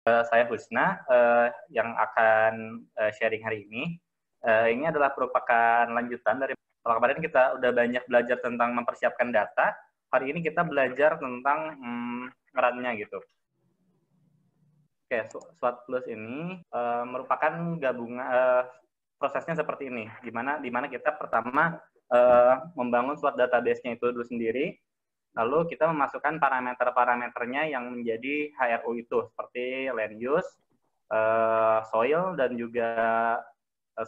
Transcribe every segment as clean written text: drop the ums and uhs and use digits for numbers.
Saya Husna yang akan sharing hari ini. Ini adalah merupakan lanjutan dari kalau kemarin kita udah banyak belajar tentang mempersiapkan data. Hari ini kita belajar tentang ngerannya gitu. Oke, SWOT Plus ini merupakan gabungan prosesnya seperti ini, di mana kita pertama membangun SWOT database-nya itu dulu sendiri. Lalu kita memasukkan parameter-parameternya yang menjadi HRU itu, seperti land use, soil, dan juga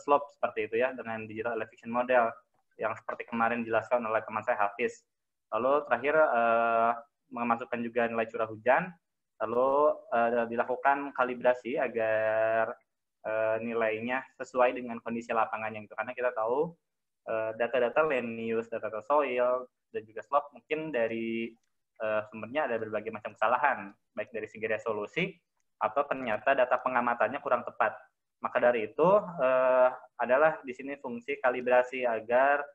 slope seperti itu ya, dengan digital elevation model, yang seperti kemarin dijelaskan oleh teman saya Hafiz. Lalu terakhir memasukkan juga nilai curah hujan, lalu dilakukan kalibrasi agar nilainya sesuai dengan kondisi lapangannya itu, karena kita tahu data-data land use, data-data soil, dan juga slope mungkin dari sumbernya ada berbagai macam kesalahan, baik dari segi resolusi atau ternyata data pengamatannya kurang tepat. Maka dari itu adalah di sini fungsi kalibrasi agar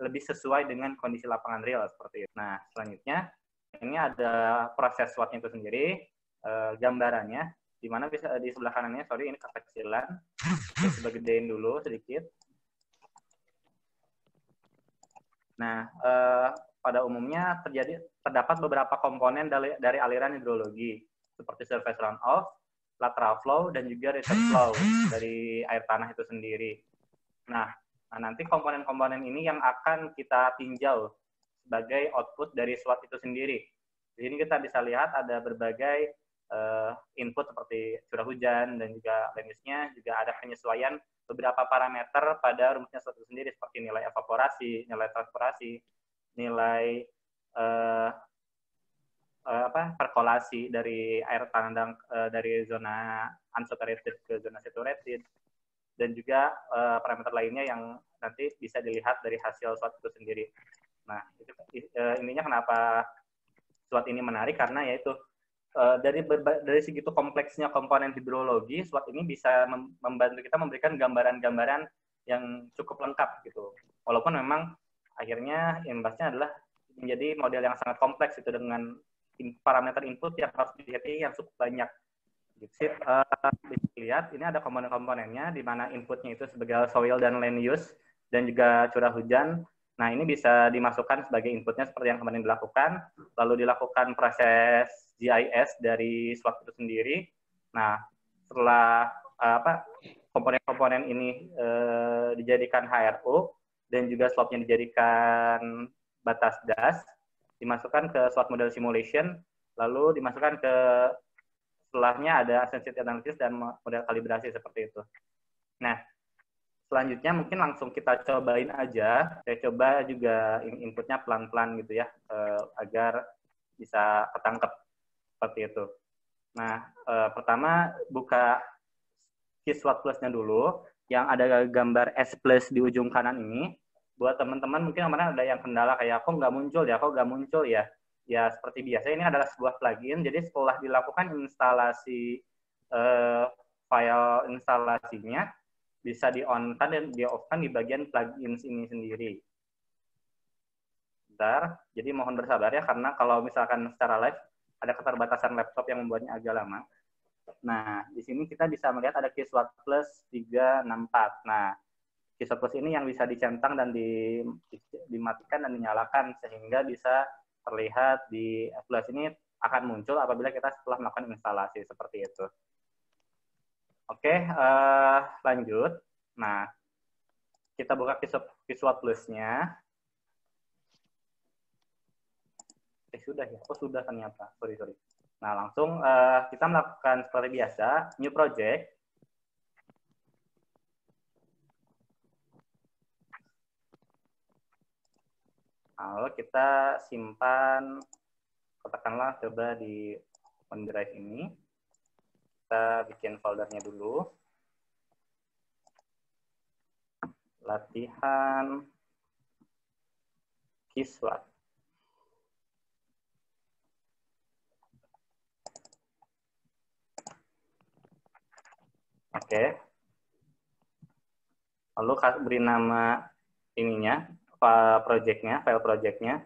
lebih sesuai dengan kondisi lapangan real seperti itu. Nah, selanjutnya ini ada proses SWOT-nya itu sendiri, gambarannya, di mana bisa di sebelah kanannya, sorry ini kekecilan, coba gedein dulu sedikit. Nah, pada umumnya terdapat beberapa komponen dari aliran hidrologi, seperti surface runoff, lateral flow, dan juga return flow dari air tanah itu sendiri. Nah, nanti komponen-komponen ini yang akan kita tinjau sebagai output dari SWOT itu sendiri. Di sini kita bisa lihat ada berbagai input seperti curah hujan dan juga land use-nya, juga ada penyesuaian beberapa parameter pada rumusnya SWOT itu sendiri, seperti nilai evaporasi, nilai transpirasi, nilai perkolasi dari air tanah dari zona unsaturated ke zona saturated, dan juga parameter lainnya yang nanti bisa dilihat dari hasil SWOT itu sendiri. Nah, intinya kenapa SWOT ini menarik, karena yaitu dari segitu kompleksnya komponen hidrologi, SWOT ini bisa membantu kita memberikan gambaran-gambaran yang cukup lengkap gitu. Walaupun memang akhirnya imbasnya adalah menjadi model yang sangat kompleks itu, dengan parameter input yang harus dihitungkan yang cukup banyak. Bisa lihat ini ada komponen-komponennya, di mana inputnya itu sebagai soil dan land use dan juga curah hujan. Nah, ini bisa dimasukkan sebagai inputnya seperti yang kemarin dilakukan, lalu dilakukan proses GIS dari SWOT itu sendiri. Nah, setelah komponen-komponen ini dijadikan HRU dan juga slope-nya dijadikan batas das, dimasukkan ke SWOT model simulation, lalu dimasukkan ke setelahnya ada sensitivity analysis dan model kalibrasi seperti itu. Nah, selanjutnya mungkin langsung kita cobain aja. Saya coba juga inputnya pelan-pelan gitu ya, agar bisa ketangkep seperti itu. Nah, pertama buka SWOT Plus-nya dulu, yang ada gambar S plus di ujung kanan ini. Buat teman-teman mungkin kemarin ada yang kendala kayak kok nggak muncul ya. Ya seperti biasa, ini adalah sebuah plugin. Jadi setelah dilakukan instalasi file instalasinya, bisa di-on-kan dan di-off-kan di bagian plugins ini sendiri. Bentar, jadi mohon bersabar ya, karena kalau misalkan secara live, ada keterbatasan laptop yang membuatnya agak lama. Nah, di sini kita bisa melihat ada SWOT Plus 364. Nah, SWOT Plus ini yang bisa dicentang dan dimatikan dan dinyalakan, sehingga bisa terlihat di Plus ini akan muncul apabila kita setelah melakukan instalasi seperti itu. Oke, lanjut. Nah, kita buka SWOT Plus-nya. Sudah ya? Oh, sudah ternyata. Sorry. Nah, langsung kita melakukan seperti biasa, new project. Lalu kita simpan, katakanlah coba di OneDrive ini. Kita bikin foldernya dulu. Latihan SWOT. Oke. Lalu beri nama ininya, file project-nya.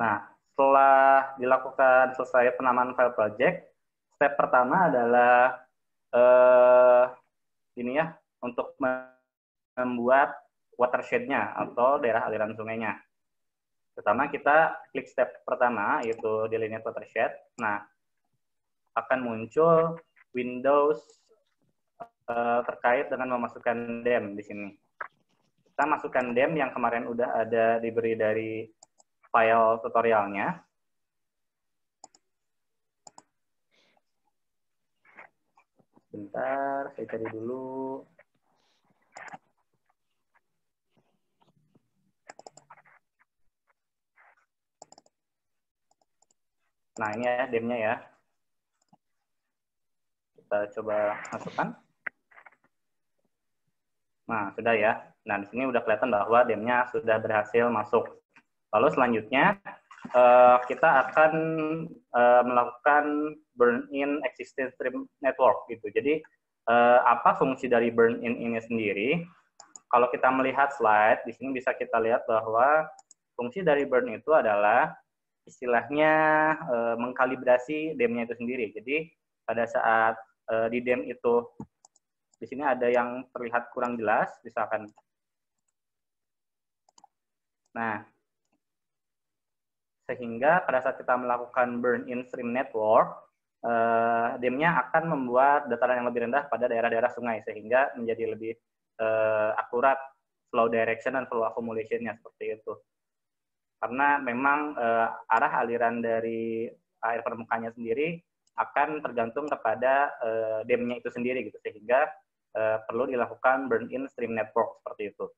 Nah, setelah dilakukan selesai penamaan file project, step pertama adalah ini ya, untuk membuat watershed-nya atau daerah aliran sungainya. Pertama kita klik step pertama, yaitu delineate watershed. Nah, akan muncul Windows terkait dengan memasukkan DEM di sini. Kita masukkan DEM yang kemarin udah ada diberi dari file tutorialnya. Bentar, saya cari dulu. Nah, ini ya DEM-nya ya. Kita coba masukkan. Nah, sudah ya. Nah, di sini udah kelihatan bahwa DEM-nya sudah berhasil masuk. Lalu selanjutnya, kita akan melakukan burn-in existing stream network. Gitu. Jadi, apa fungsi dari burn-in ini sendiri? Kalau kita melihat slide, di sini bisa kita lihat bahwa fungsi dari burn itu adalah istilahnya mengkalibrasi DEM-nya itu sendiri. Jadi, pada saat di DEM itu, di sini ada yang terlihat kurang jelas, misalkan. Nah, sehingga pada saat kita melakukan burn-in stream network, DEM-nya akan membuat dataran yang lebih rendah pada daerah-daerah sungai, sehingga menjadi lebih akurat flow direction dan flow accumulation-nya seperti itu. Karena memang arah aliran dari air permukaannya sendiri akan tergantung kepada DEM-nya itu sendiri, gitu, sehingga perlu dilakukan burn-in stream network seperti itu.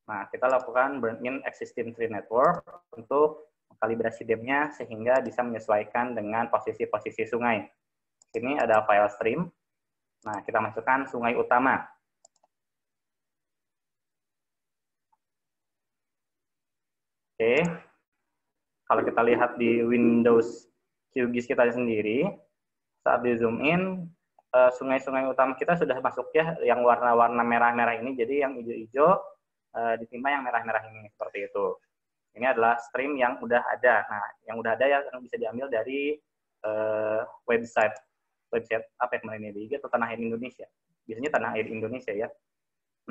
Nah, kita lakukan burn-in existing stream network untuk kalibrasi DEM-nya sehingga bisa menyesuaikan dengan posisi-posisi sungai. Ini ada file stream. Nah, kita masukkan sungai utama. Oke. Kalau kita lihat di Windows QGIS kita sendiri, saat di zoom in, sungai-sungai utama kita sudah masuk ya, yang warna-warna merah-merah ini, jadi yang hijau-hijau ditimpa yang merah-merah ini, seperti itu. Ini adalah stream yang udah ada. Nah, yang udah ada yang bisa diambil dari website apa yang kemarin ini, atau Tanah Air Indonesia. Biasanya Tanah Air Indonesia ya.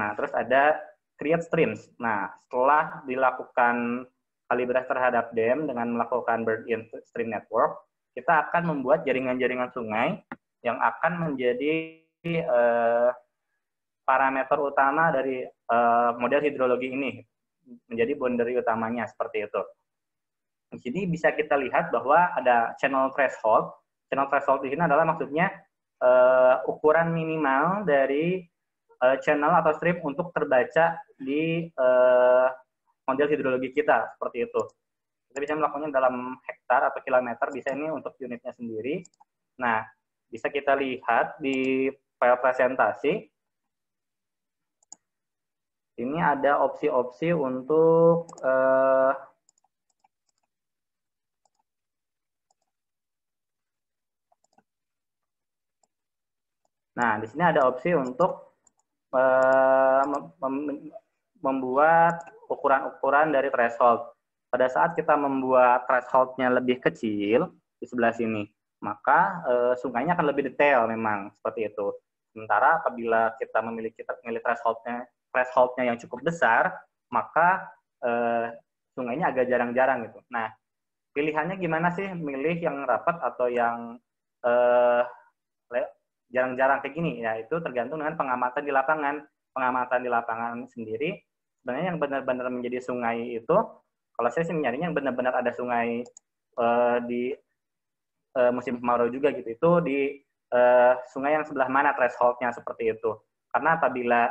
Nah, terus ada create streams. Nah, setelah dilakukan kalibrasi terhadap DEM dengan melakukan burn-in stream network, kita akan membuat jaringan-jaringan sungai yang akan menjadi parameter utama dari model hidrologi ini, menjadi boundary utamanya seperti itu. Jadi bisa kita lihat bahwa ada channel threshold. Channel threshold di sini adalah maksudnya ukuran minimal dari channel atau strip untuk terbaca di model hidrologi kita, seperti itu. Kita bisa melakukannya dalam hektar atau kilometer, bisa ini untuk unitnya sendiri. Nah, bisa kita lihat di file presentasi. Ini ada opsi-opsi untuk nah, di sini ada opsi untuk membuat ukuran-ukuran dari threshold. Pada saat kita membuat threshold-nya lebih kecil di sebelah sini, maka sungainya akan lebih detail memang seperti itu. Sementara apabila kita memilih threshold-nya yang cukup besar, maka sungainya agak jarang-jarang gitu. Nah, pilihannya gimana sih, milih yang rapat atau yang jarang-jarang kayak gini? Ya, itu tergantung dengan pengamatan di lapangan. Pengamatan di lapangan sendiri, sebenarnya yang benar-benar menjadi sungai itu, kalau saya sih nyarinya yang benar-benar ada sungai di musim kemarau juga gitu, itu di sungai yang sebelah mana threshold-nya, seperti itu. Karena apabila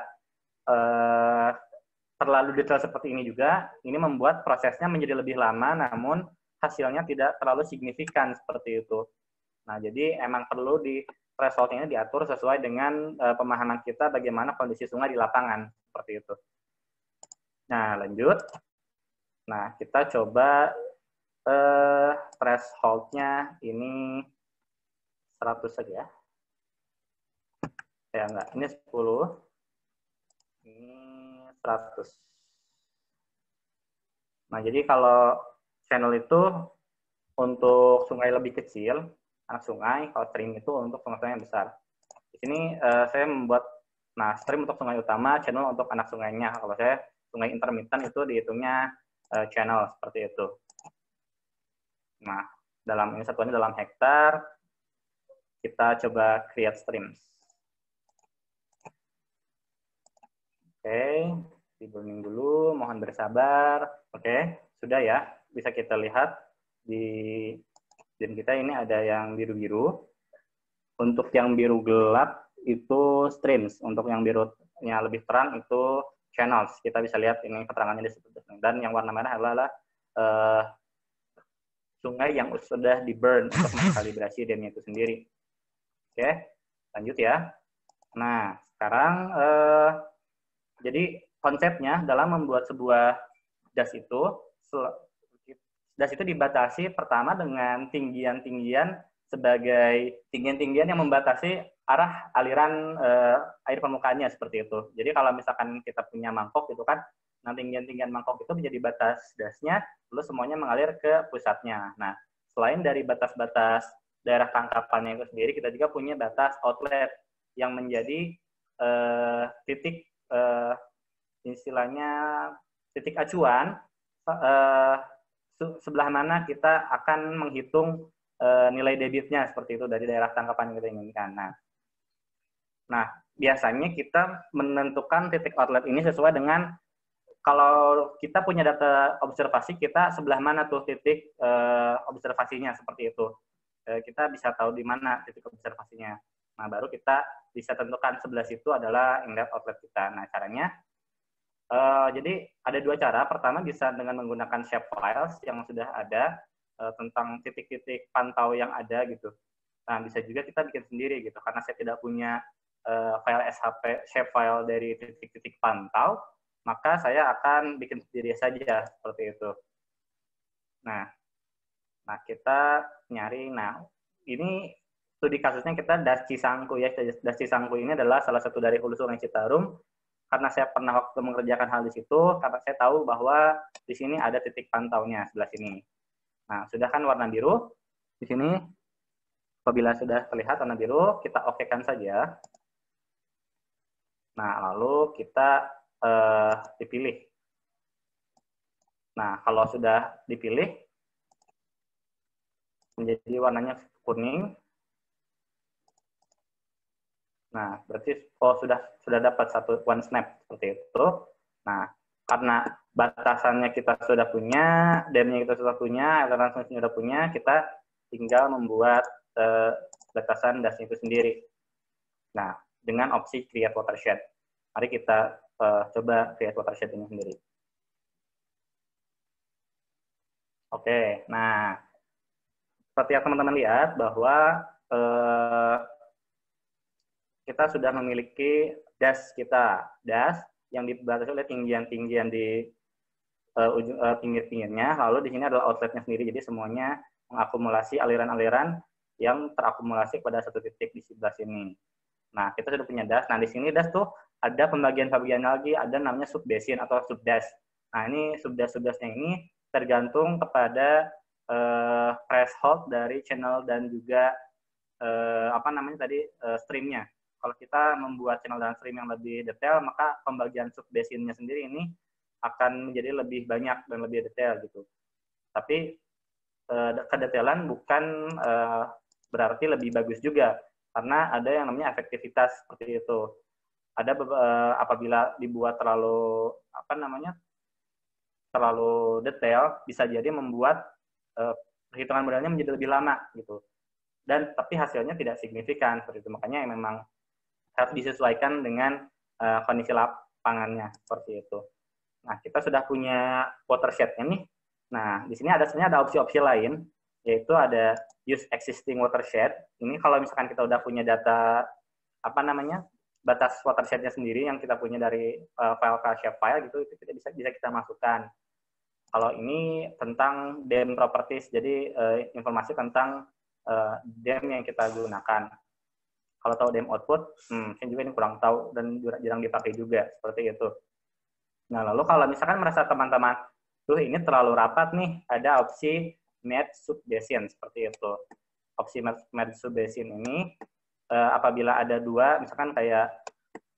terlalu detail seperti ini juga, ini membuat prosesnya menjadi lebih lama, namun hasilnya tidak terlalu signifikan seperti itu. Nah, jadi emang perlu di threshold-nya diatur sesuai dengan pemahaman kita bagaimana kondisi sungai di lapangan, seperti itu. Nah, lanjut. Nah, kita coba threshold-nya ini 100 saja. Ya, enggak. Ini 10. Ini 100. Nah, jadi kalau channel itu untuk sungai lebih kecil, anak sungai, kalau stream itu untuk sungai-sungai yang besar. Di sini saya membuat, nah stream untuk sungai utama, channel untuk anak sungainya. Kalau saya sungai intermittent itu dihitungnya channel seperti itu. Nah, dalam ini satuannya dalam hektar, kita coba create streams. Oke, di burning dulu, mohon bersabar. Oke, sudah ya, bisa kita lihat di game kita ini ada yang biru-biru. Untuk yang biru gelap itu streams, untuk yang birunya lebih terang itu channels. Kita bisa lihat ini keterangannya di situ. Dan yang warna merah adalah sungai yang sudah di burn untuk mengkalibrasi damnya itu sendiri. Oke, lanjut ya. Nah, sekarang jadi konsepnya dalam membuat sebuah das itu dibatasi pertama dengan tinggian-tinggian sebagai tinggian-tinggian yang membatasi arah aliran air permukaannya seperti itu. Jadi kalau misalkan kita punya mangkok gitu kan, nah tinggian-tinggian mangkok itu menjadi batas dasnya, lalu semuanya mengalir ke pusatnya. Nah, selain dari batas-batas daerah tangkapannya itu sendiri, kita juga punya batas outlet yang menjadi titik istilahnya titik acuan sebelah mana kita akan menghitung nilai debitnya seperti itu dari daerah tangkapan yang kita inginkan. Nah, biasanya kita menentukan titik outlet ini sesuai dengan kalau kita punya data observasi, kita sebelah mana tuh titik observasinya seperti itu. Kita bisa tahu di mana titik observasinya. Nah, baru kita bisa tentukan sebelah situ adalah inlet outlet kita. Nah, caranya, jadi ada dua cara. Pertama bisa dengan menggunakan shapefiles yang sudah ada tentang titik-titik pantau yang ada gitu. Nah, bisa juga kita bikin sendiri gitu. Karena saya tidak punya file SHP shapefile dari titik-titik pantau, maka saya akan bikin sendiri saja seperti itu. Nah kita nyari. Nah, ini studi kasusnya kita Das Cisangkuy ya. Das Cisangkuy ini adalah salah satu dari hulu Sungai Citarum. Karena saya pernah waktu mengerjakan hal di situ, karena saya tahu bahwa di sini ada titik pantaunya sebelah sini. Nah, sudah kan warna biru di sini. Apabila sudah terlihat warna biru, kita okekan saja. Nah, lalu kita dipilih. Nah, kalau sudah dipilih, menjadi warnanya kuning. Nah, berarti sudah dapat one snap seperti itu. Nah, karena batasannya kita sudah punya, damnya kita sudah punya, aliran sudah punya, kita tinggal membuat batasan dasnya itu sendiri. Nah, dengan opsi create watershed. Mari kita coba create watershed ini sendiri. Oke, nah seperti yang teman-teman lihat bahwa kita sudah memiliki das kita, das yang dibatasi oleh tinggian-tinggian di pinggir-pinggirnya, lalu di sini adalah outletnya sendiri, jadi semuanya mengakumulasi aliran-aliran yang terakumulasi pada satu titik di sebelah sini. Nah, kita sudah punya das. Nah, di sini das tuh ada pembagian-pembagian lagi, ada namanya subbasin atau subdas. Nah, ini subdas-subdasnya ini tergantung kepada threshold dari channel dan juga streamnya. Kalau kita membuat channel dan stream yang lebih detail, maka pembagian subbasinnya sendiri ini akan menjadi lebih banyak dan lebih detail gitu. Tapi kedetailan bukan berarti lebih bagus juga, karena ada yang namanya efektivitas seperti itu. Ada apabila dibuat terlalu terlalu detail, bisa jadi membuat perhitungan modelnya menjadi lebih lama gitu. Dan tapi hasilnya tidak signifikan seperti itu. Makanya memang harus disesuaikan dengan kondisi lapangannya seperti itu. Nah, kita sudah punya watershed-nya nih. Nah, di sini sebenarnya ada opsi-opsi lain, yaitu ada use existing watershed. Ini kalau misalkan kita udah punya data batas watershed-nya sendiri yang kita punya dari file ke shapefile gitu, itu kita bisa kita masukkan. Kalau ini tentang dam properties, jadi informasi tentang dam yang kita gunakan. Kalau tahu dam output, saya juga ini kurang tahu dan jarang dipakai juga seperti itu. Nah, lalu kalau misalkan merasa teman-teman tuh ini terlalu rapat nih, ada opsi merge subbasin seperti itu. Opsi merge subbasin ini apabila ada dua, misalkan kayak,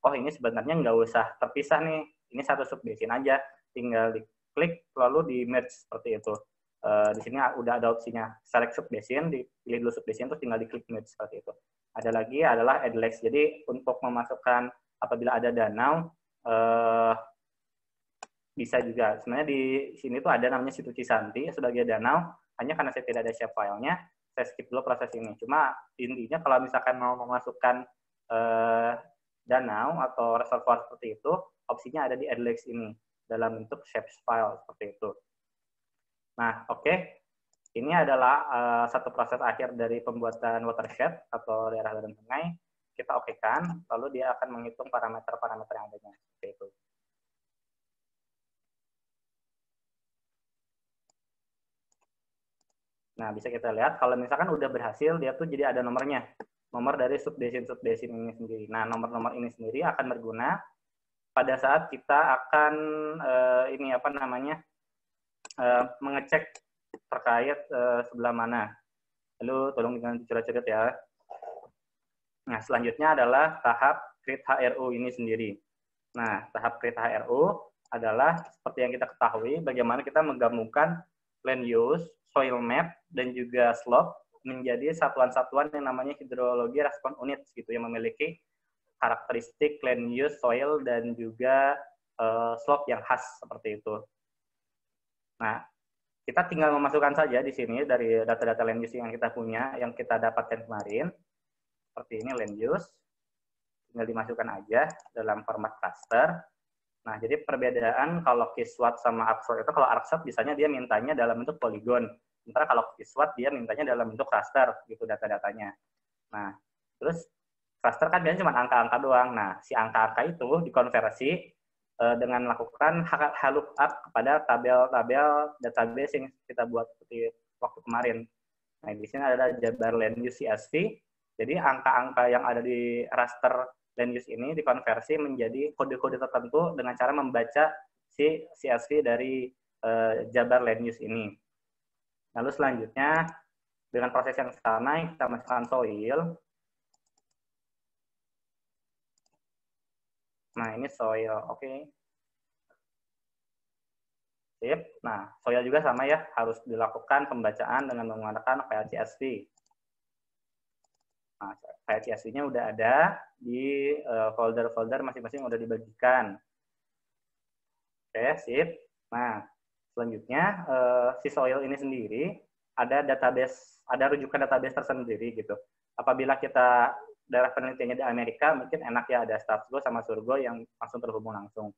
oh ini sebenarnya nggak usah terpisah nih, ini satu subbasin aja, tinggal diklik lalu di merge seperti itu. Di sini udah ada opsinya select subbasin, dipilih dulu subbasin, terus tinggal diklik merge seperti itu. Ada lagi adalah add legs, jadi untuk memasukkan apabila ada danau, bisa juga. Sebenarnya di sini tuh ada namanya situ Cisanti sebagai danau, hanya karena saya tidak ada shape filenya, saya skip dulu proses ini. Cuma intinya kalau misalkan mau memasukkan danau atau reservoir seperti itu, opsinya ada di add legs ini dalam bentuk shape file seperti itu. Nah, oke. Ini adalah satu proses akhir dari pembuatan watershed atau daerah aliran sungai. Kita okekan, lalu dia akan menghitung parameter-parameter yang adanya seperti itu. Nah, bisa kita lihat kalau misalkan udah berhasil, dia tuh jadi ada nomornya. Nomor dari subbasin ini sendiri. Nah, nomor-nomor ini sendiri akan berguna pada saat kita akan ini apa namanya mengecek terkait sebelah mana. Lalu tolong dengan dicoret-coret ya. Nah, selanjutnya adalah tahap create HRU ini sendiri. Nah, tahap create HRU adalah seperti yang kita ketahui bagaimana kita menggabungkan land use, soil map, dan juga slope menjadi satuan-satuan yang namanya hidrologi respon unit gitu yang memiliki karakteristik land use, soil, dan juga slope yang khas seperti itu. Nah, kita tinggal memasukkan saja di sini dari data-data land use yang kita punya, yang kita dapatkan kemarin. Seperti ini land use. Tinggal dimasukkan aja dalam format cluster. Nah, jadi perbedaan kalau Kiswat sama ArcSort itu, kalau ArcSort biasanya dia mintanya dalam bentuk poligon. Sementara kalau Kiswat dia mintanya dalam bentuk raster, gitu data-datanya. Nah, terus raster kan biasanya cuma angka-angka doang. Nah, si angka-angka itu dikonversi dengan melakukan lookup kepada tabel-tabel database yang kita buat seperti waktu kemarin. Nah, di sini ada Jabar Land Use CSV. Jadi angka-angka yang ada di raster land use ini dikonversi menjadi kode-kode tertentu dengan cara membaca si CSV dari Jabar Land Use ini. Lalu selanjutnya dengan proses yang sama kita masukkan soil. Nah, ini soil, oke. Sip. Nah, soil juga sama ya, harus dilakukan pembacaan dengan menggunakan file CSV. Nah, file CSV-nya udah ada di folder-folder masing-masing udah dibagikan. Oke, sip. Nah, selanjutnya si soil ini sendiri ada database, ada rujukan database tersendiri gitu. Apabila kita daerah penelitiannya di Amerika, mungkin enak ya ada StatsGo sama Surgo yang langsung terhubung langsung.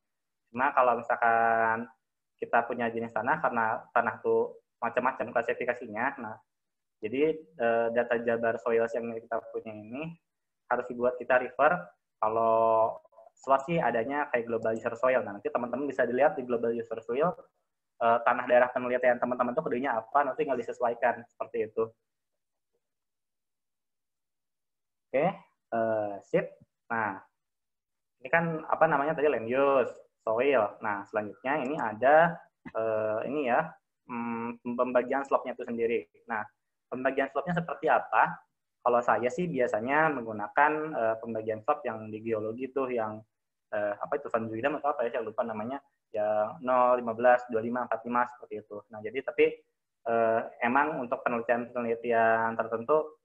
Cuma kalau misalkan kita punya jenis tanah, karena tanah tuh macam-macam klasifikasinya, nah jadi data Jabar Soils yang kita punya ini harus dibuat kita refer. Kalau SWOT sih adanya kayak Global User Soil. Nah, nanti teman-teman bisa dilihat di Global User Soil tanah daerah penelitian teman-teman tuh kodenya apa, nanti tinggal disesuaikan seperti itu. Oke, sip. Nah, ini kan apa namanya tadi land use, soil. Nah, selanjutnya ini ada ini ya pembagian slope-nya itu sendiri. Nah, pembagian slope-nya seperti apa? Kalau saya sih biasanya menggunakan pembagian slope yang di geologi tuh yang apa itu Van Zuidam atau apa ya, saya lupa namanya, yang 0, 15, 25, 45 seperti itu. Nah, jadi tapi emang untuk penelitian-penelitian tertentu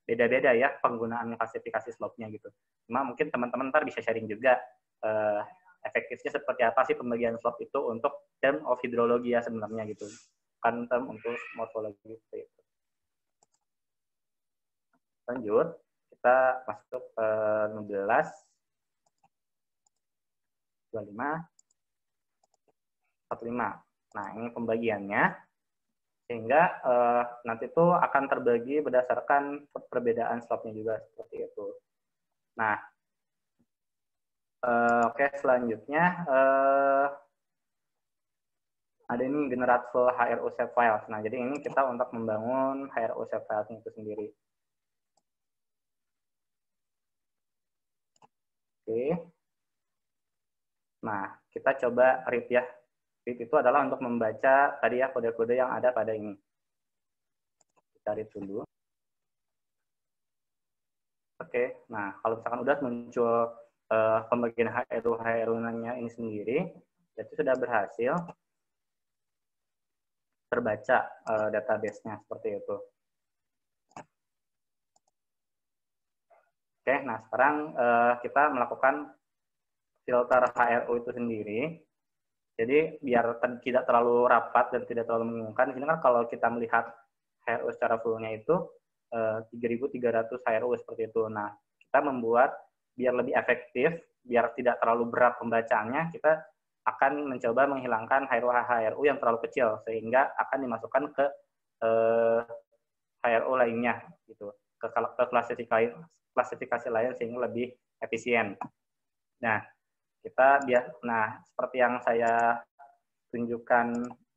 beda-beda ya penggunaan klasifikasi slope-nya gitu. Cuma mungkin teman-teman ntar bisa sharing juga efektifnya seperti apa sih pembagian slope itu untuk term of hidrologi ya sebenarnya gitu. Kan term untuk morfologi seperti itu. Lanjut, kita masuk ke 16, 25, 45. Nah, ini pembagiannya. Sehingga nanti itu akan terbagi berdasarkan perbedaan slope-nya juga seperti itu. Nah, oke, selanjutnya ada ini generateful HRU set files. Nah, jadi ini kita untuk membangun HRU set files itu sendiri. Oke. Nah, kita coba read ya Read itu adalah untuk membaca tadi ya kode-kode yang ada pada ini. Kita read dulu. Oke, nah kalau misalkan udah muncul pembagian HRU-nya ini sendiri, itu sudah berhasil terbaca database-nya seperti itu. Oke, nah sekarang kita melakukan filter HRU itu sendiri. Jadi biar tidak terlalu rapat dan tidak terlalu membingungkan, di sini kan kalau kita melihat HRU secara full-nya itu 3.300 HRU seperti itu. Nah, kita membuat biar lebih efektif, biar tidak terlalu berat pembacaannya, kita akan mencoba menghilangkan HRU yang terlalu kecil sehingga akan dimasukkan ke HRU lainnya gitu, ke klasifikasi lain sehingga lebih efisien. Nah, seperti yang saya tunjukkan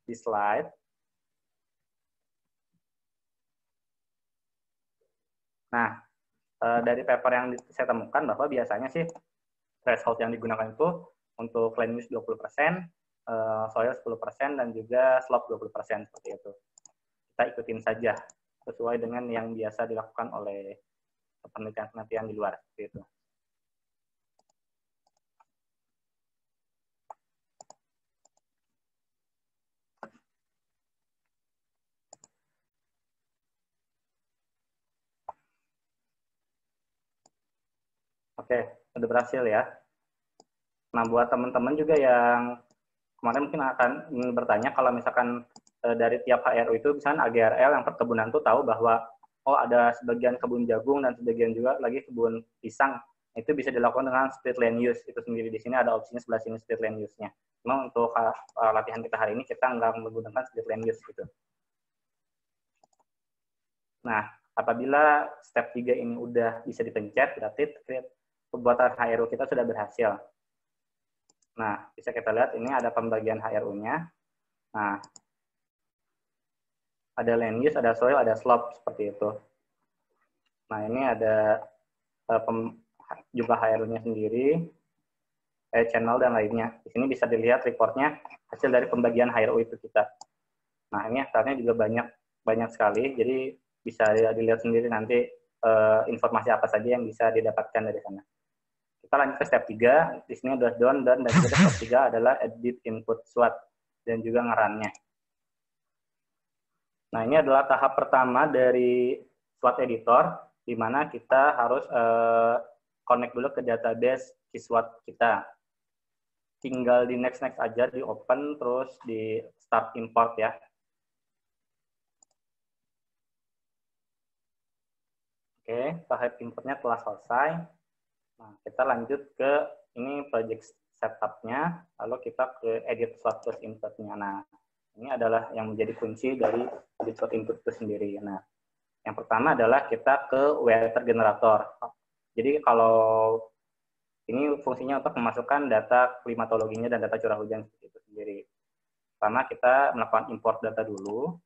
di slide. Nah, dari paper yang saya temukan bahwa biasanya sih threshold yang digunakan itu untuk land use 20%, soil 10%, dan juga slope 20% seperti itu. Kita ikutin saja sesuai dengan yang biasa dilakukan oleh penelitian-penelitian di luar seperti itu. Oke, udah berhasil ya. Nah, buat teman-teman juga yang kemarin mungkin akan bertanya kalau misalkan dari tiap HRU itu misalnya AGRL yang perkebunan tuh tahu bahwa oh ada sebagian kebun jagung dan sebagian juga lagi kebun pisang. Itu bisa dilakukan dengan split land use itu sendiri. Di sini ada opsinya sebelah sini split land use-nya. Cuma untuk latihan kita hari ini kita nggak menggunakan split land use gitu. Nah, apabila step 3 ini udah bisa dipencet, berarti pembuatan HRU kita sudah berhasil. Nah, bisa kita lihat ini ada pembagian HRU-nya. Nah, ada land use, ada soil, ada slope, seperti itu. Nah, ini ada jumlah HRU-nya sendiri, channel, dan lainnya. Di sini bisa dilihat reportnya hasil dari pembagian HRU itu kita. Nah, ini asalnya juga banyak sekali, jadi bisa dilihat sendiri nanti informasi apa saja yang bisa didapatkan dari sana. Kita lanjut ke step 3, di sini udah done, dan juga step 3 adalah edit input SWOT, dan juga ngerannya. Nah, ini adalah tahap pertama dari SWOT editor, di mana kita harus connect dulu ke database SWOT kita. Tinggal di next aja, di open, terus di start import ya. Oke, tahap importnya telah selesai. Nah, kita lanjut ke ini project setup-nya, lalu kita ke edit SWOT plus input-nya. Nah, ini adalah yang menjadi kunci dari edit SWOT input itu sendiri. Nah, yang pertama adalah kita ke weather generator. Jadi kalau ini fungsinya untuk memasukkan data klimatologinya dan data curah hujan itu sendiri. Pertama kita melakukan import data dulu.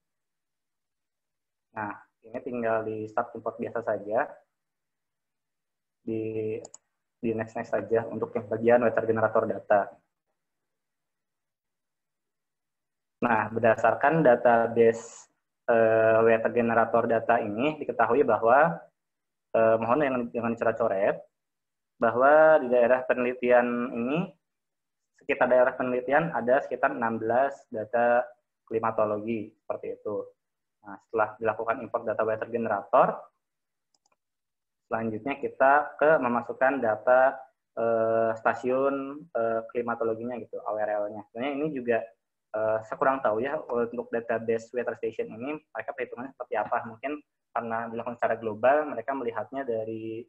Nah, ini tinggal di start import biasa saja. Di next saja untuk yang bagian weather generator data. Nah, berdasarkan database weather generator data ini diketahui bahwa mohon jangan dicoret-coret, bahwa di daerah penelitian ini, sekitar daerah penelitian ada sekitar 16 data klimatologi, seperti itu. Nah, setelah dilakukan import data weather generator, selanjutnya kita memasukkan data stasiun klimatologinya gitu, AWRL-nya. Sebenarnya ini juga saya kurang tahu ya untuk database weather station ini mereka perhitungannya seperti apa. Mungkin karena dilakukan secara global, mereka melihatnya dari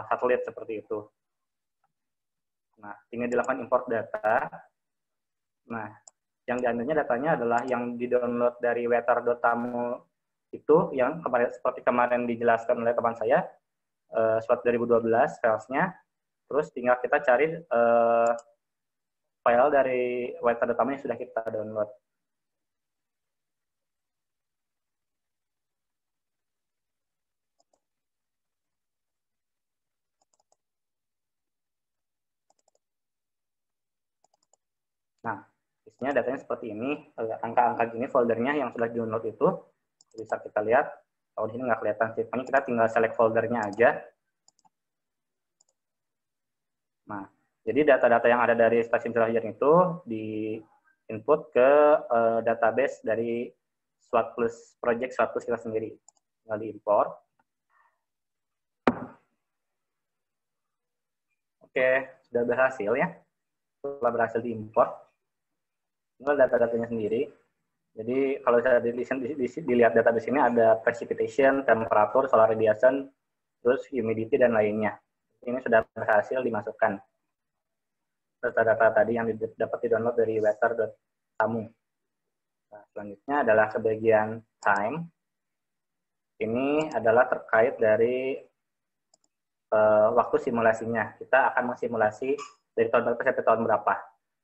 satelit seperti itu. Nah, tinggal dilakukan import data. Nah, yang diambilnya datanya adalah yang di-download dari weather.tamu itu, yang seperti kemarin dijelaskan oleh teman saya, SWOT 2012 filesnya. Terus tinggal kita cari file dari weather.tamu yang sudah kita download. Nah, Isinya datanya seperti ini, angka-angka gini foldernya yang sudah di-download itu, bisa kita lihat. Kalau di sini nggak kelihatan sih, pokoknya kita tinggal select foldernya aja. Nah, jadi data-data yang ada dari stasiun curah hujan itu di input ke database dari SWOT Plus project SWOT Plus kita sendiri. Tinggal diimport. Oke, sudah berhasil ya. Setelah berhasil diimport, tinggal data-datanya sendiri. Jadi kalau saya dilihat data di sini ada precipitation, temperatur, solar radiation, terus humidity dan lainnya. Ini sudah berhasil dimasukkan data-data tadi yang dapat di-download dari weather.tamu. Nah, selanjutnya adalah ke bagian time. Ini adalah terkait dari waktu simulasinya. Kita akan mensimulasi dari tahun berapa sampai tahun berapa.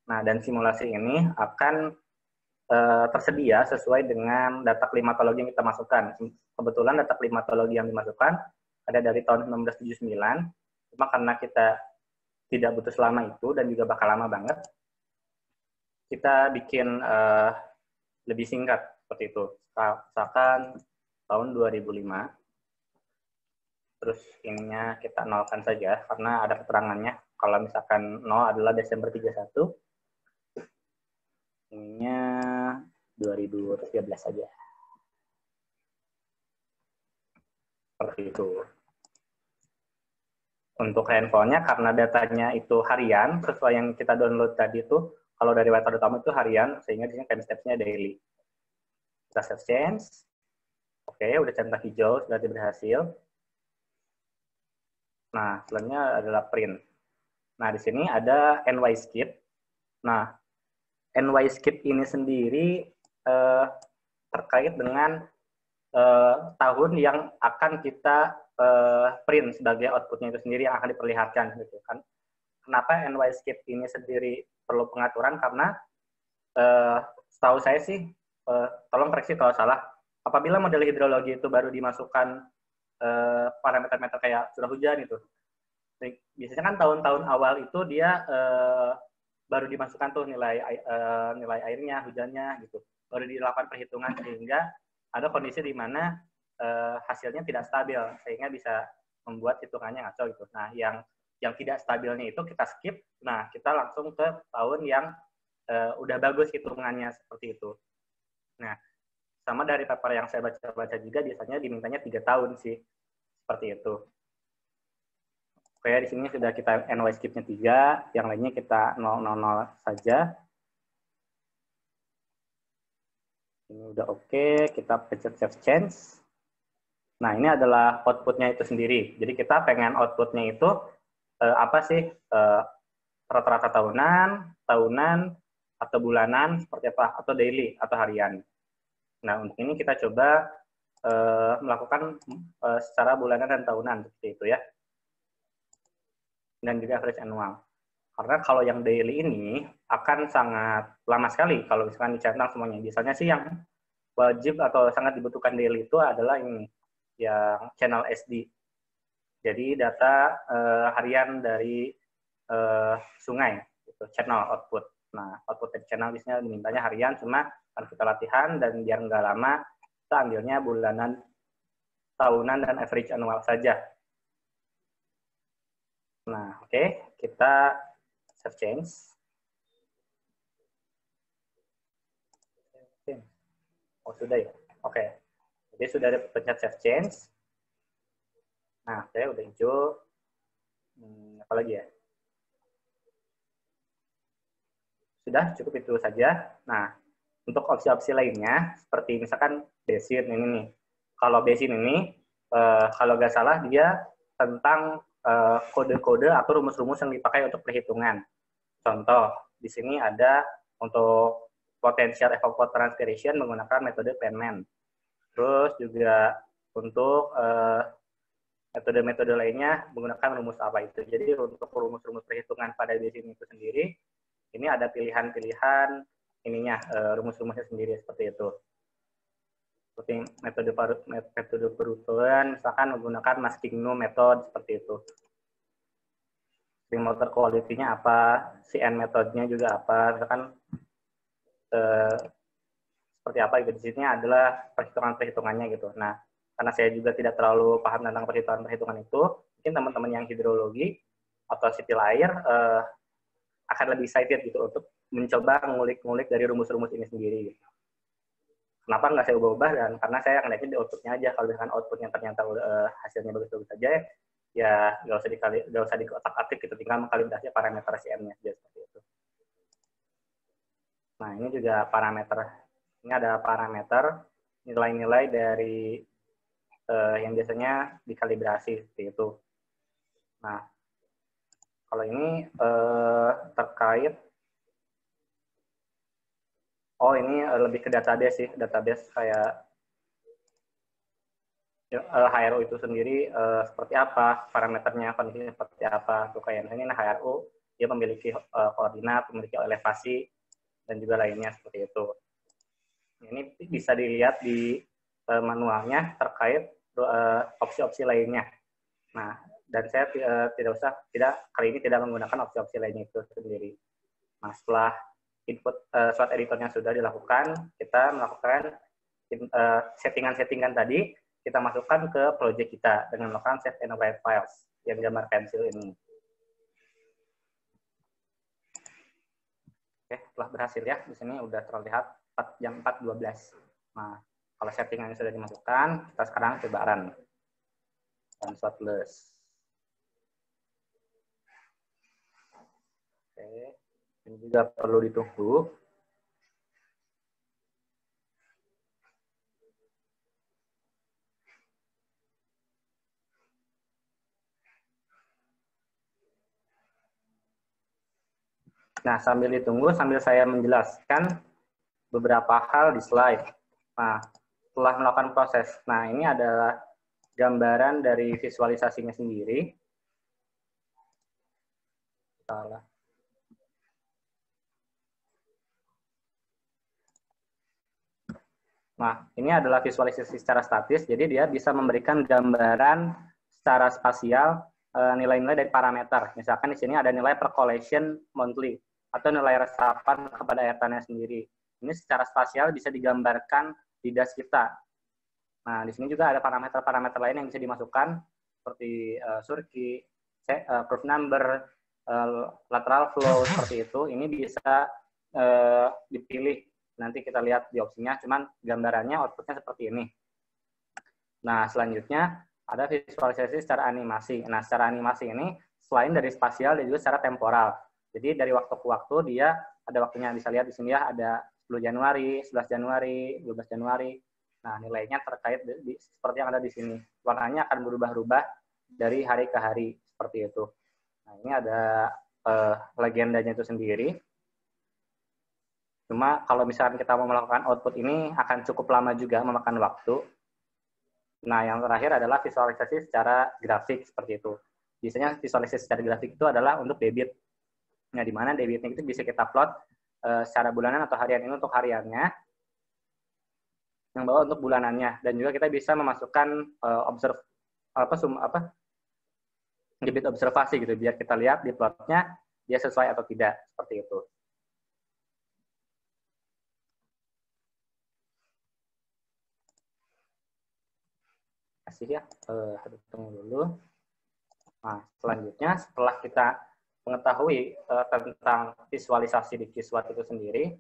Nah, dan simulasi ini akan tersedia sesuai dengan data klimatologi yang kita masukkan. Kebetulan data klimatologi yang dimasukkan ada dari tahun 1979, cuma karena kita tidak butuh selama itu dan juga bakal lama banget, kita bikin lebih singkat seperti itu. Misalkan tahun 2005, terus ininya kita nolkan saja karena ada keterangannya. Kalau misalkan 0 adalah Desember 31, ininya 2013 saja. Seperti itu. Untuk handphonenya, karena datanya itu harian, sesuai yang kita download tadi itu, kalau dari weather.tamu itu harian, sehingga di sini time steps-nya daily. Kita save change. Oke, udah centang hijau, sudah berhasil. Nah, selanjutnya adalah print. Nah, di sini ada NYSkip. Nah, NYSkip ini sendiri terkait dengan tahun yang akan kita print sebagai outputnya itu sendiri yang akan diperlihatkan gitu kan. Kenapa NYSkip ini sendiri perlu pengaturan? Karena setahu saya sih, tolong koreksi kalau salah, apabila model hidrologi itu baru dimasukkan parameter-parameter kayak curah hujan itu, biasanya kan tahun-tahun awal itu dia baru dimasukkan tuh nilai airnya, hujannya gitu, baru dilakukan perhitungan sehingga ada kondisi di mana hasilnya tidak stabil sehingga bisa membuat hitungannya ngaco gitu. Nah, yang tidak stabilnya itu kita skip. Nah, kita langsung ke tahun yang udah bagus hitungannya seperti itu. Nah, sama dari paper yang saya baca-baca juga biasanya dimintanya 3 tahun sih. Seperti itu. Oke, di sini sudah kita NYSkip-nya 3, yang lainnya kita 000 saja. Ini udah oke, kita pencet save change. Nah, ini adalah output-nya itu sendiri. Jadi kita pengen output-nya itu apa sih? Rata-rata tahunan, atau bulanan, seperti apa? Atau daily, atau harian. Nah, untuk ini kita coba melakukan secara bulanan dan tahunan, seperti itu ya. Dan juga average annual. Karena kalau yang daily ini akan sangat lama sekali kalau misalkan dicentang semuanya. Biasanya sih yang wajib atau sangat dibutuhkan daily itu adalah ini, yang channel SD. Jadi data harian dari sungai, gitu, channel output. Nah, output dari channel biasanya dimintanya harian, cuma kan kita latihan dan biar nggak lama, kita ambilnya bulanan, tahunan, dan average annual saja. Nah, oke, kita save change. Oh, sudah ya? Oke. Jadi sudah ada pencet save change. Nah, saya udah hijau. Apa lagi ya? Sudah, cukup itu saja. Nah, untuk opsi-opsi lainnya, seperti misalkan basin ini nih. Kalau basin ini, kalau nggak salah dia tentang kode-kode atau rumus-rumus yang dipakai untuk perhitungan. Contoh, di sini ada untuk potential evapotranspiration menggunakan metode Penman. Terus juga untuk metode-metode lainnya menggunakan rumus apa itu. Jadi untuk rumus-rumus perhitungan pada basin itu sendiri, ini ada pilihan-pilihan ininya, rumus-rumusnya sendiri seperti itu. Seperti metode perutuan, misalkan menggunakan masking no method seperti itu. Spring motor quality-nya apa, CN metode-nya juga apa, misalkan seperti apa gitu. Di sini adalah perhitungannya gitu. Nah, karena saya juga tidak terlalu paham tentang perhitungan itu, mungkin teman-teman yang hidrologi atau sipil air akan lebih excited gitu untuk mencoba ngulik-ngulik dari rumus-rumus ini sendiri. Gitu. Kenapa nggak saya ubah-ubah? Dan karena saya ngeliatnya di outputnya aja. Kalau misalkan outputnya ternyata hasilnya bagus-bagus saja, ya nggak usah dikotak-atik gitu, tinggal mengkalibrasi parameter CM-nya seperti itu. Nah, ini juga parameter. Ini ada parameter nilai-nilai dari yang biasanya dikalibrasi seperti itu. Nah, kalau ini terkait, ini lebih ke database sih, database kayak HRU itu sendiri seperti apa, parameternya, kondisinya seperti apa. Tuh kayak misalnya HRU, dia memiliki koordinat, memiliki elevasi, dan juga lainnya seperti itu. Ini bisa dilihat di manualnya terkait opsi-opsi lainnya. Nah, dan saya kali ini tidak menggunakan opsi-opsi lainnya itu sendiri. Nah, setelah input SWOT editornya sudah dilakukan, kita melakukan settingan-settingan tadi, kita masukkan ke project kita dengan melakukan save and write files yang gambar pensil ini. Oke, telah berhasil ya. Di sini udah terlihat jam 4.12. Nah, kalau settingannya sudah dimasukkan, kita sekarang coba run. Dan sortless. Oke, ini juga perlu ditunggu. Nah, sambil ditunggu, sambil saya menjelaskan beberapa hal di slide. Nah, setelah melakukan proses, nah ini adalah gambaran dari visualisasinya sendiri. Salah. Nah, ini adalah visualisasi secara statis, jadi dia bisa memberikan gambaran secara spasial nilai-nilai dari parameter. Misalkan di sini ada nilai per collection monthly, atau nilai resapan kepada air tanah sendiri. Ini secara spasial bisa digambarkan di DAS kita. Nah, di sini juga ada parameter-parameter lain yang bisa dimasukkan, seperti surki, proof number, lateral flow, seperti itu. Ini bisa dipilih. Nanti kita lihat di opsinya, cuman gambarannya outputnya seperti ini. Nah, selanjutnya ada visualisasi secara animasi. Nah, secara animasi ini selain dari spasial, dia juga secara temporal. Jadi dari waktu ke waktu dia ada waktunya, bisa lihat di sini ya, ada 10 Januari, 11 Januari, 12 Januari. Nah, nilainya terkait seperti yang ada di sini. Warnanya akan berubah-ubah dari hari ke hari, seperti itu. Nah, ini ada legendanya itu sendiri. Cuma kalau misalkan kita mau melakukan output ini akan cukup lama juga, memakan waktu. Nah, yang terakhir adalah visualisasi secara grafik seperti itu. Biasanya visualisasi secara grafik itu adalah untuk debit. Nah, di mana debitnya itu bisa kita plot secara bulanan atau harian. Ini untuk hariannya, yang bawah untuk bulanannya. Dan juga kita bisa memasukkan debit observasi gitu, biar kita lihat di plotnya dia sesuai atau tidak, seperti itu. Kasih ya, tunggu dulu. Nah, selanjutnya setelah kita mengetahui tentang visualisasi di Kiswat itu sendiri,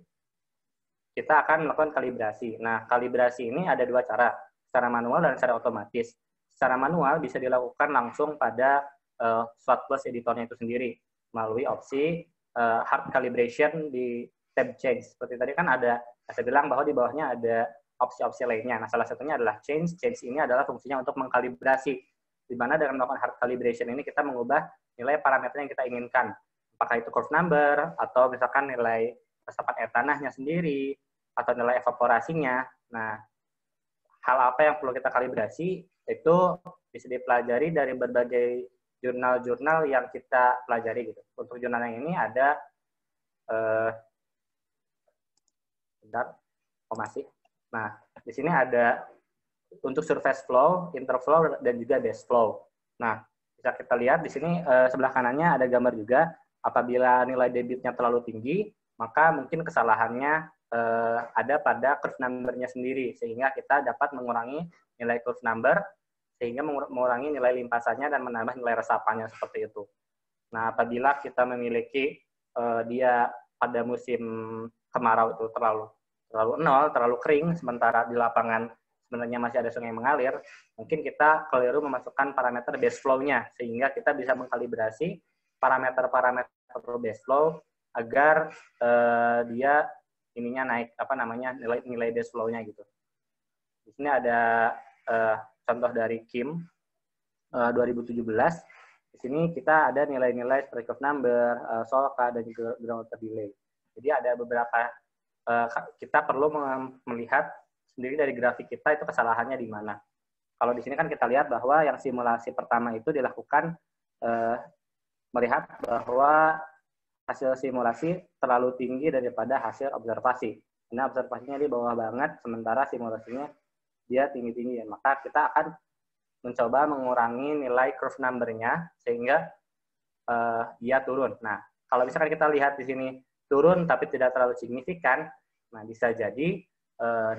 kita akan melakukan kalibrasi. Nah, kalibrasi ini ada dua cara, secara manual dan secara otomatis. Secara manual bisa dilakukan langsung pada SWOT plus editornya itu sendiri, melalui opsi hard calibration di tab change. Seperti tadi kan ada, saya bilang bahwa di bawahnya ada opsi-opsi lainnya. Nah, salah satunya adalah change. Change ini adalah fungsinya untuk mengkalibrasi, di mana dengan melakukan hard calibration ini kita mengubah nilai parameter yang kita inginkan. Apakah itu curve number, atau misalkan nilai resapan air tanahnya sendiri, atau nilai evaporasinya. Nah, hal apa yang perlu kita kalibrasi itu bisa dipelajari dari berbagai jurnal-jurnal yang kita pelajari gitu. Untuk jurnal yang ini ada Nah, di sini ada untuk surface flow, interflow, dan juga base flow. Nah, bisa kita lihat di sini sebelah kanannya ada gambar juga. Apabila nilai debitnya terlalu tinggi, maka mungkin kesalahannya ada pada curve number-nya sendiri, sehingga kita dapat mengurangi nilai curve number, sehingga mengurangi nilai limpasannya dan menambah nilai resapannya seperti itu. Nah, apabila kita memiliki dia pada musim kemarau itu terlalu nol, terlalu kering, sementara di lapangan sebenarnya masih ada sungai yang mengalir, mungkin kita keliru memasukkan parameter base flow-nya, sehingga kita bisa mengkalibrasi parameter-parameter base flow agar dia ininya naik, nilai base flow-nya gitu. Di sini ada contoh dari Kim 2017. Di sini kita ada nilai-nilai seperti curve number, SOLCA, dan juga ground water delay. Jadi ada beberapa, kita perlu melihat sendiri dari grafik kita itu kesalahannya di mana. Kalau di sini kan kita lihat bahwa yang simulasi pertama itu dilakukan melihat bahwa hasil simulasi terlalu tinggi daripada hasil observasi. Nah, observasinya di bawah banget, sementara simulasinya dia tinggi-tinggi. Maka kita akan mencoba mengurangi nilai curve number-nya sehingga dia turun. Nah, kalau misalkan kita lihat di sini turun tapi tidak terlalu signifikan, nah bisa jadi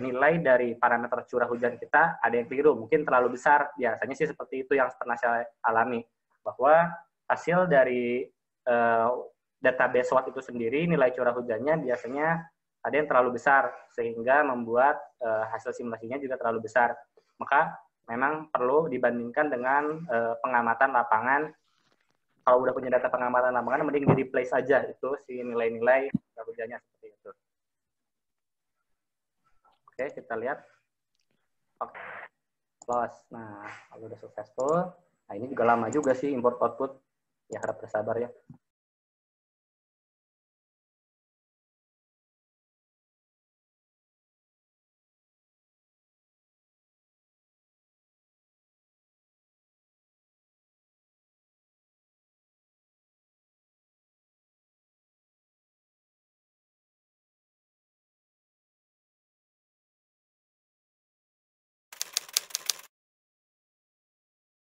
nilai dari parameter curah hujan kita ada yang keliru, mungkin terlalu besar. Biasanya sih seperti itu yang pernah saya alami, bahwa hasil dari database SWOT itu sendiri, nilai curah hujannya biasanya ada yang terlalu besar, sehingga membuat hasil simulasinya juga terlalu besar. Maka memang perlu dibandingkan dengan pengamatan lapangan. Kalau udah punya data pengamatan lapangan, mending di replace aja itu si nilai-nilai curah hujannya seperti itu. Oke, kita lihat. Oke, close. Nah, kalau udah successful, nah ini juga lama juga sih import output. Ya, harap bersabar ya.